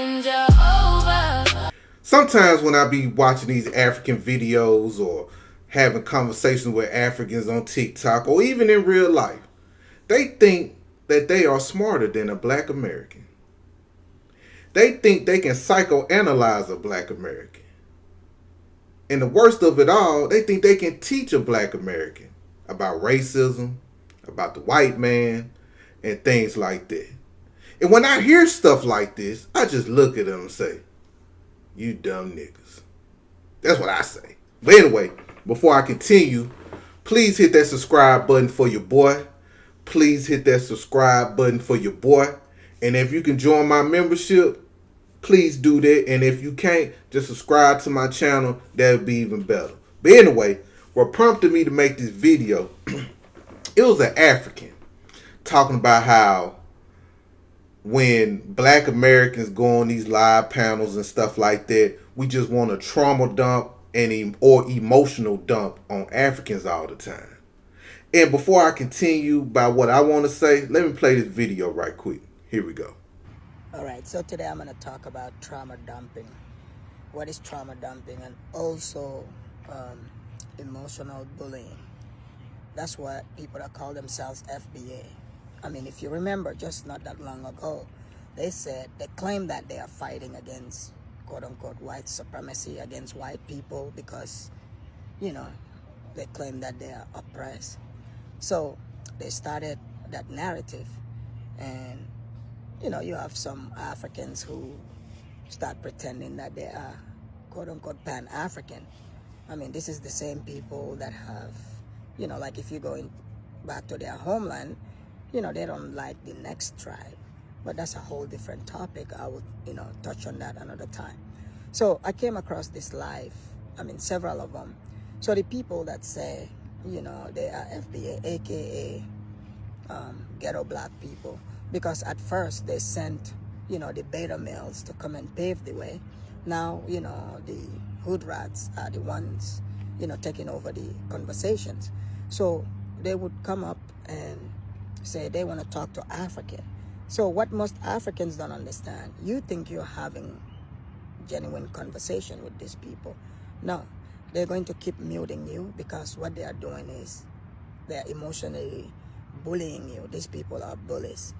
in Jehovah. Sometimes when I be watching these African videos or having conversations with Africans on TikTok or even in real life, they think that they are smarter than a black American. They think they can psychoanalyze a black American. And the worst of it all, they think they can teach a black American about racism, about the white man, and things like that. And when I hear stuff like this, I just look at them and say, you dumb niggas. That's what I say. But anyway, before I continue, please hit that subscribe button for your boy. Please hit that subscribe button for your boy. And if you can join my membership, please do that. And if you can't, just subscribe to my channel. That would be even better. But anyway, what prompted me to make this video, it was an African talking about how when black Americans go on these live panels and stuff like that, we just want to trauma dump or emotional dump on Africans all the time. And before I continue by what I want to say, let me play this video right quick. Here we go. Alright, so today I'm going to talk about trauma dumping. What is trauma dumping? And also emotional bullying. That's what people that call themselves FBA. I mean, if you remember, just not that long ago, they claimed that they are fighting against, quote-unquote, white supremacy, against white people because, you know, they claim that they are oppressed. So they started that narrative. And, you know, you have some Africans who start pretending that they are, quote-unquote, Pan-African. I mean, this is the same people that have, you know, like if you go back to their homeland, you know, they don't like the next tribe. But that's a whole different topic. I would, you know, touch on that another time. So I came across this live, I mean, several of them. So the people that say, you know, they are FBA, aka ghetto black people, because at first they sent, you know, the beta males to come and pave the way. Now, you know, the hood rats are the ones, you know, taking over the conversations. So they would come up and say they want to talk to African. So what most Africans don't understand, you think you're having genuine conversation with these people. No, they're going to keep muting you because what they are doing is they're emotionally bullying you. These people are bullies.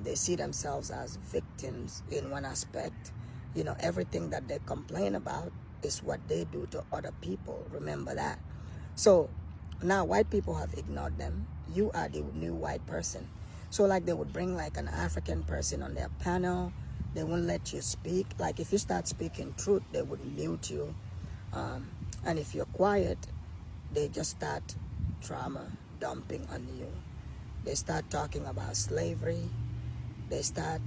They see themselves as victims in one aspect. You know, everything that they complain about is what they do to other people. Remember that. So now white people have ignored them. You are the new white person. So like they would bring like an African person on their panel. They won't let you speak. Like if you start speaking truth, they would mute you. And if you're quiet, they just start trauma dumping on you. They start talking about slavery. They start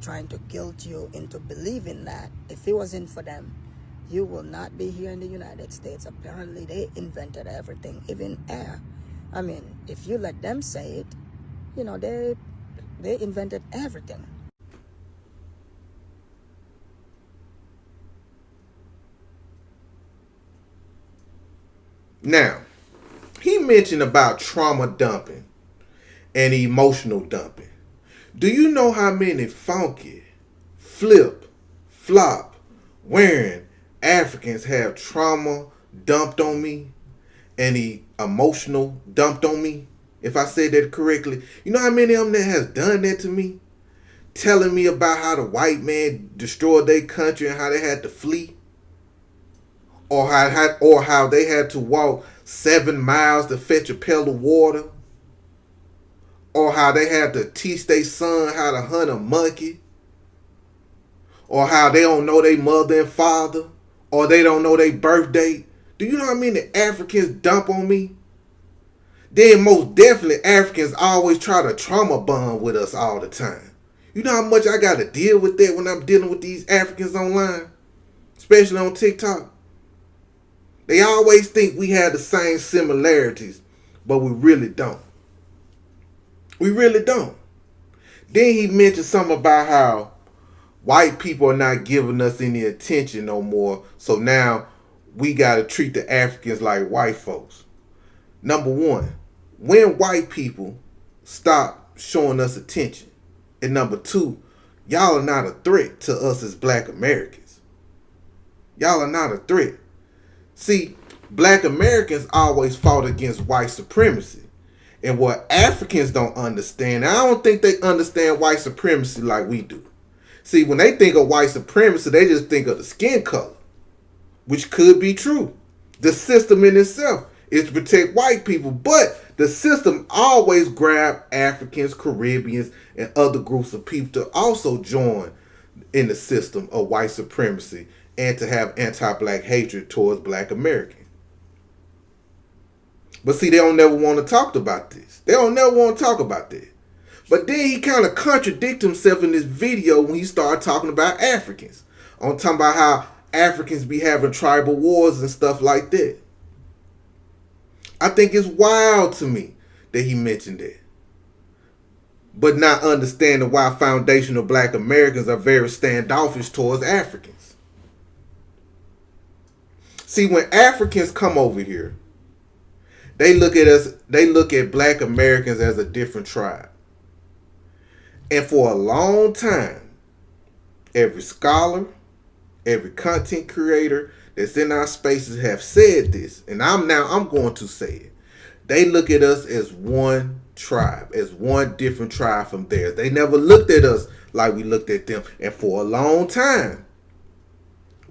trying to guilt you into believing that if it wasn't for them, you will not be here in the United States. Apparently, they invented everything, even air. I mean, if you let them say it, you know, they invented everything. Now, he mentioned about trauma dumping and emotional dumping. Do you know how many funky, flip, flop, wearing Africans have trauma dumped on me and emotional dumped on me? If I said that correctly. You know how many of them that has done that to me? Telling me about how the white man destroyed their country and how they had to flee? Or how they had to walk 7 miles to fetch a pail of water? Or how they had to teach their son how to hunt a monkey? Or how they don't know their mother and father? Or they don't know their birth date? Do you know how many Africans dump on me? Then most definitely Africans always try to trauma bond with us all the time. You know how much I got to deal with that when I'm dealing with these Africans online? Especially on TikTok. They always think we have the same similarities, but we really don't. We really don't. Then he mentioned something about how white people are not giving us any attention no more, so now we got to treat the Africans like white folks. Number one, when white people stop showing us attention? And number two, Y'all are not a threat to us as black Americans. Y'all are not a threat. See, black Americans always fought against white supremacy. And what Africans don't understand, I don't think they understand white supremacy like we do. See, when they think of white supremacy, they just think of the skin color, which could be true. The system in itself is to protect white people, but the system always grab Africans, Caribbeans, and other groups of people to also join in the system of white supremacy and to have anti-black hatred towards black Americans. But see, they don't never want to talk about this. They don't never want to talk about that. But then he kind of contradicted himself in this video when he started talking about Africans. I'm talking about how Africans be having tribal wars and stuff like that. I think it's wild to me that he mentioned that. But not understanding why foundational black Americans are very standoffish towards Africans. See, when Africans come over here, they look at us, they look at black Americans as a different tribe. And for a long time, every scholar, every content creator that's in our spaces have said this. And I'm going to say it. They look at us as one tribe, as one different tribe from theirs. They never looked at us like we looked at them. And for a long time,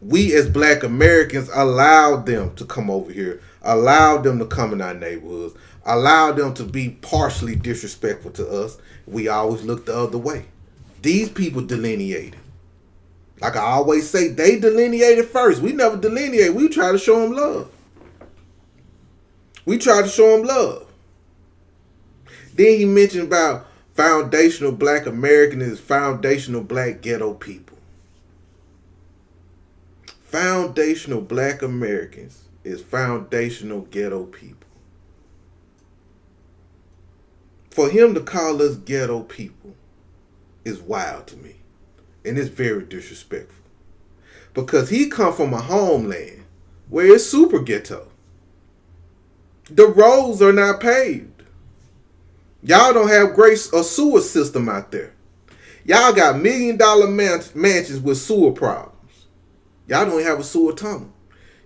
we as black Americans allowed them to come over here, allowed them to come in our neighborhoods, allowed them to be partially disrespectful to us. We always looked the other way. These people delineated. Like I always say, they delineated first. We never delineate. We try to show them love. We try to show them love. Then he mentioned about foundational black Americans is foundational black ghetto people. Foundational black Americans is foundational ghetto people. For him to call us ghetto people is wild to me. And it's very disrespectful. Because he come from a homeland where it's super ghetto. The roads are not paved. Y'all don't have a sewer system out there. Y'all got $1 million mansions with sewer problems. Y'all don't have a sewer tunnel.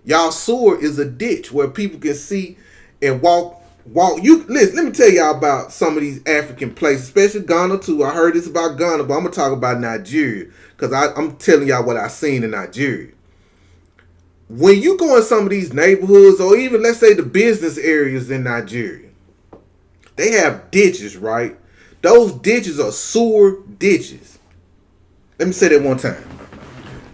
Y'all sewer is a ditch where people can see and walk. Listen, let me tell y'all about some of these African places, especially Ghana too. I heard this about Ghana, but I'm gonna talk about Nigeria because I'm telling y'all what I seen in Nigeria. When you go in some of these neighborhoods, or even let's say the business areas in Nigeria, they have ditches, right? Those ditches are sewer ditches. Let me say that one time.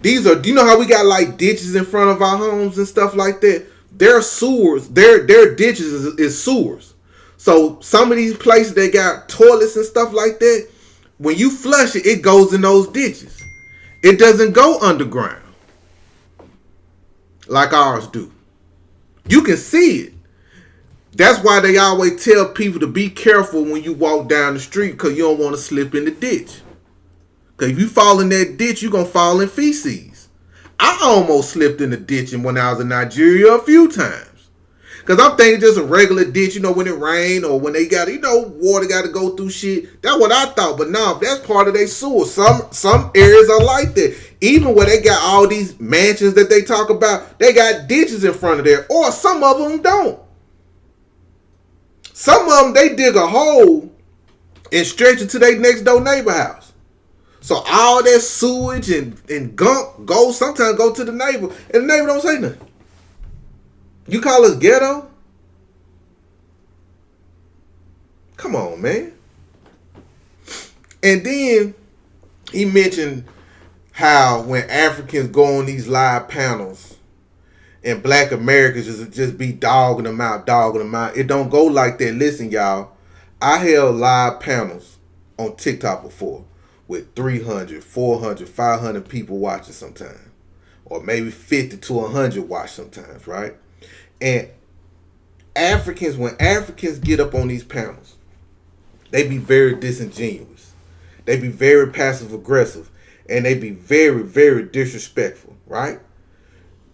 Do you know how we got like ditches in front of our homes and stuff like that? Their sewers, their ditches is sewers. So some of these places they got toilets and stuff like that. When you flush it, it goes in those ditches. It doesn't go underground like ours do. You can see it. That's why they always tell people to be careful when you walk down the street because you don't want to slip in the ditch. Because if you fall in that ditch, you're going to fall in feces. I almost slipped in the ditch when I was in Nigeria a few times. Because I'm thinking just a regular ditch, when it rain or when they got, water got to go through shit. That's what I thought. But no, that's part of their sewer. Some areas are like that. Even where they got all these mansions that they talk about, they got ditches in front of there. Or some of them don't. Some of them, they dig a hole and stretch it to their next door neighbor house. So all that sewage and gunk sometimes go to the neighbor. And the neighbor don't say nothing. You call us ghetto? Come on, man. And then he mentioned how when Africans go on these live panels and black Americans just be dogging them out. It don't go like that. Listen, y'all. I held live panels on TikTok before with 300, 400, 500 people watching sometimes. Or maybe 50 to 100 watch sometimes, right? And when Africans get up on these panels, they be very disingenuous. They be very passive aggressive. And they be very, very disrespectful, right?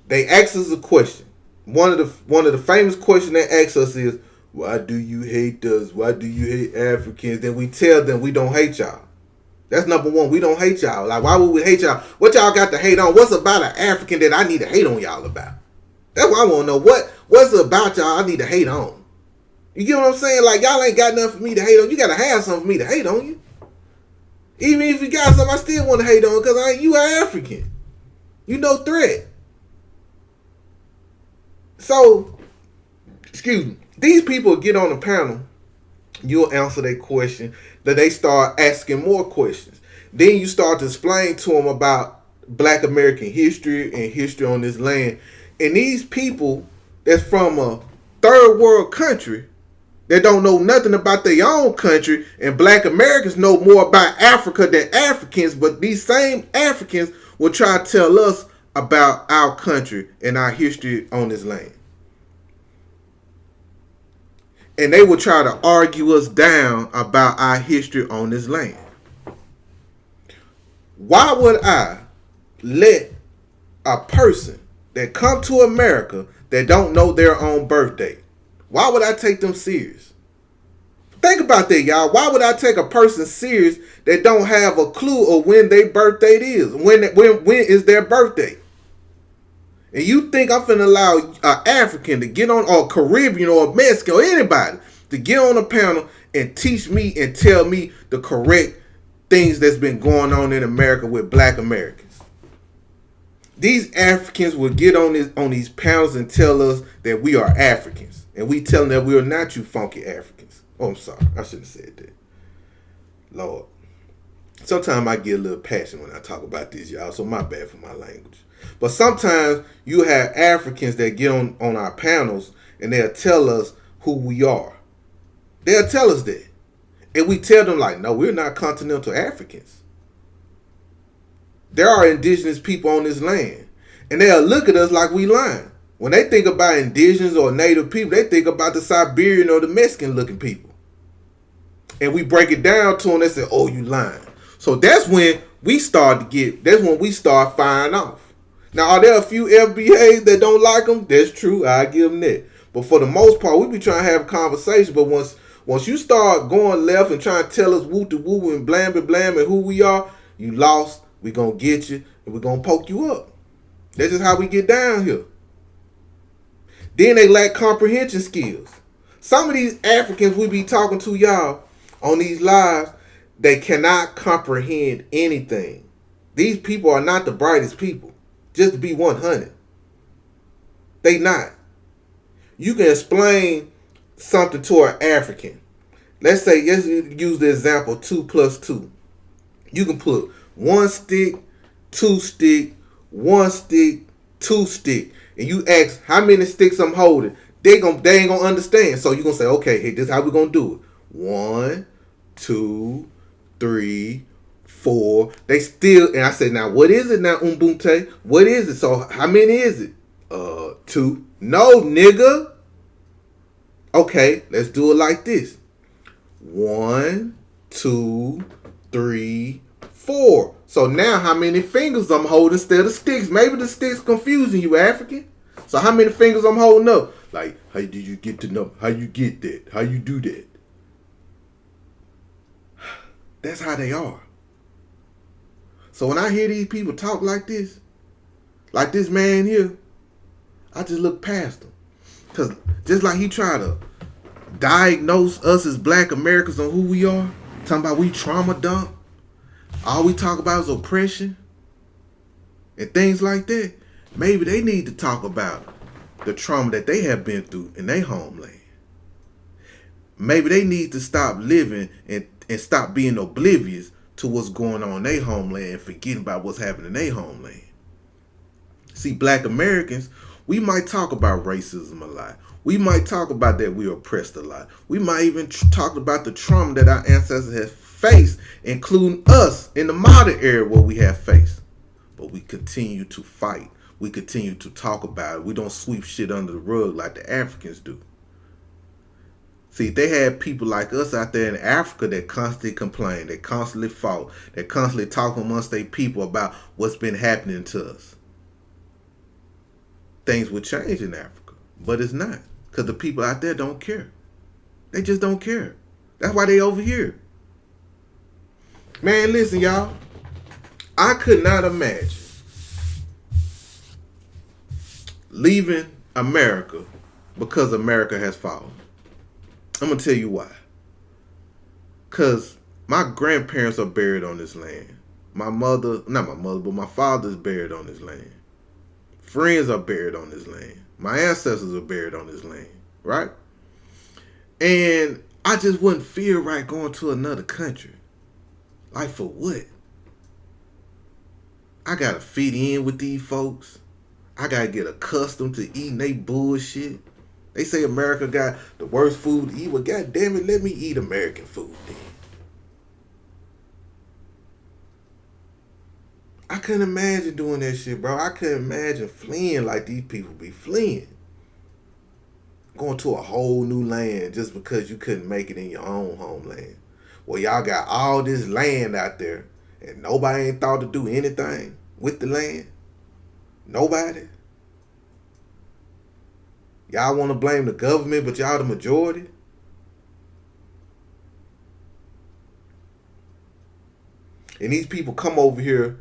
They ask us a question. One of the famous questions they ask us is, why do you hate us? Why do you hate Africans? Then we tell them we don't hate y'all. That's number one. We don't hate y'all. Like, why would we hate y'all? What y'all got to hate on? What's about an African that I need to hate on y'all about? That's what I want to know. What's about y'all I need to hate on? You get what I'm saying? Like, y'all ain't got nothing for me to hate on. You got to have something for me to hate on you. Even if you got something, I still want to hate on because you are African. You no threat. So, excuse me. These people get on the panel. You'll answer their question. Then they start asking more questions. Then you start to explain to them about Black American history and history on this land. And these people that's from a third world country that don't know nothing about their own country, and Black Americans know more about Africa than Africans, but these same Africans will try to tell us about our country and our history on this land. And they will try to argue us down about our history on this land. Why would I let a person that come to America that don't know their own birthday, why would I take them serious? Think about that, y'all. Why would I take a person serious that don't have a clue of when their birthday is? When is their birthday? And you think I'm finna allow an African to get on, or Caribbean or Mexican or anybody to get on a panel and teach me and tell me the correct things that's been going on in America with Black Americans? These Africans will get on these panels and tell us that we are Africans. And we tell them that we are not you funky Africans. Oh, I'm sorry. I shouldn't have said that. Lord. Sometimes I get a little passionate when I talk about this, y'all. So my bad for my language. But sometimes you have Africans that get on our panels and they'll tell us who we are. They'll tell us that. And we tell them like, no, we're not continental Africans. There are indigenous people on this land. And they'll look at us like we lying. When they think about indigenous or native people, they think about the Siberian or the Mexican looking people. And we break it down to them and say, oh, you lying. So that's when we start firing off. Now, are there a few FBAs that don't like them? That's true. I give them that. But for the most part, we be trying to have a conversation. But once you start going left and trying to tell us woo-to-woo and blam and who we are, you lost. We gonna get you and we gonna poke you up. That's just how we get down here. Then they lack comprehension skills. Some of these Africans we be talking to, y'all, on these lives, they cannot comprehend anything. These people are not the brightest people. Just to be 100. They not. You can explain something to an African. Let's use the example 2 + 2. You can put 1 stick, 2 stick, 1 stick, 2 stick. And you ask how many sticks I'm holding. They ain't gonna understand. So you're gonna say, okay, hey, this is how we're gonna do it. 1, 2, 3, 4. They still, and I said, now what is it now, Ubuntu? What is it? So how many is it? 2. No, nigga. Okay, let's do it like this. 1, 2, 3, 4. So now how many fingers I'm holding instead of sticks? Maybe the sticks confusing you, African. So how many fingers I'm holding up? Like, how did you get to know? How you get that? How you do that? That's how they are. So when I hear these people talk like this man here, I just look past them. Because just like he tried to diagnose us as Black Americans on who we are, talking about we trauma dump, all we talk about is oppression and things like that, maybe they need to talk about the trauma that they have been through in their homeland. Maybe they need to stop living and stop being oblivious to what's going on in their homeland and forgetting about what's happening in their homeland. See, Black Americans, we might talk about racism a lot. We might talk about that we're oppressed a lot. We might even talk about the trauma that our ancestors have faced, including us in the modern era where we have faced. But we continue to fight. We continue to talk about it. We don't sweep shit under the rug like the Africans do. See, they had people like us out there in Africa that constantly complain, that constantly fought, that constantly talk amongst their people about what's been happening to us. Things would change in Africa, but it's not. Because the people out there don't care. They just don't care. That's why they over here. Man, listen, y'all. I could not imagine leaving America because America has fallen. I'm gonna tell you why. Cause my grandparents are buried on this land. My mother, not my mother, but my father's buried on this land. Friends are buried on this land. My ancestors are buried on this land, right? And I just wouldn't feel right going to another country. Like, for what? I gotta fit in with these folks. I gotta get accustomed to eating they bullshit. They say America got the worst food to eat. Well, goddamn it, let me eat American food then. I couldn't imagine doing that shit, bro. I couldn't imagine fleeing like these people be fleeing. Going to a whole new land just because you couldn't make it in your own homeland. Well, y'all got all this land out there and nobody ain't thought to do anything with the land. Nobody. Y'all want to blame the government, but y'all the majority. And these people come over here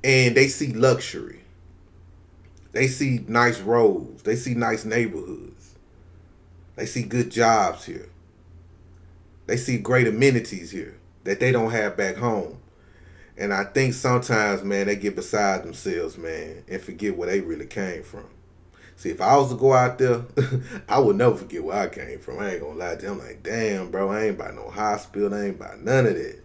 and they see luxury. They see nice roads. They see nice neighborhoods. They see good jobs here. They see great amenities here that they don't have back home. And I think sometimes, man, they get beside themselves, man, and forget where they really came from. See, if I was to go out there, I would never forget where I came from. I ain't gonna lie to you. I'm like, damn, bro, I ain't by no hospital. I ain't by none of that.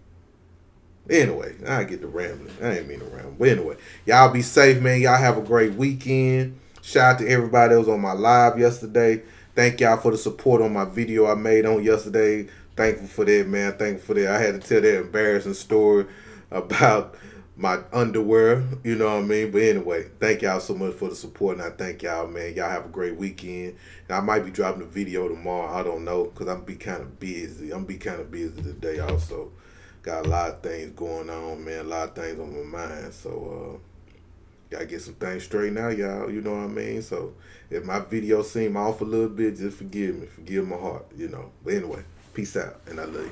Anyway, I get to rambling. I ain't mean to ramble. But anyway, y'all be safe, man. Y'all have a great weekend. Shout out to everybody that was on my live yesterday. Thank y'all for the support on my video I made on yesterday. Thankful for that, man. Thankful for that. I had to tell that embarrassing story about my underwear. You know what I mean? But anyway, thank y'all so much for the support. And I thank y'all, man. Y'all have a great weekend. And I might be dropping a video tomorrow. I don't know. Because I'm be kind of busy. I'm be kind of busy today also. Got a lot of things going on, man. A lot of things on my mind. So, gotta get some things straight now, y'all. You know what I mean? So, if my video seem off a little bit, just forgive me. Forgive my heart, you know. But anyway, peace out. And I love you.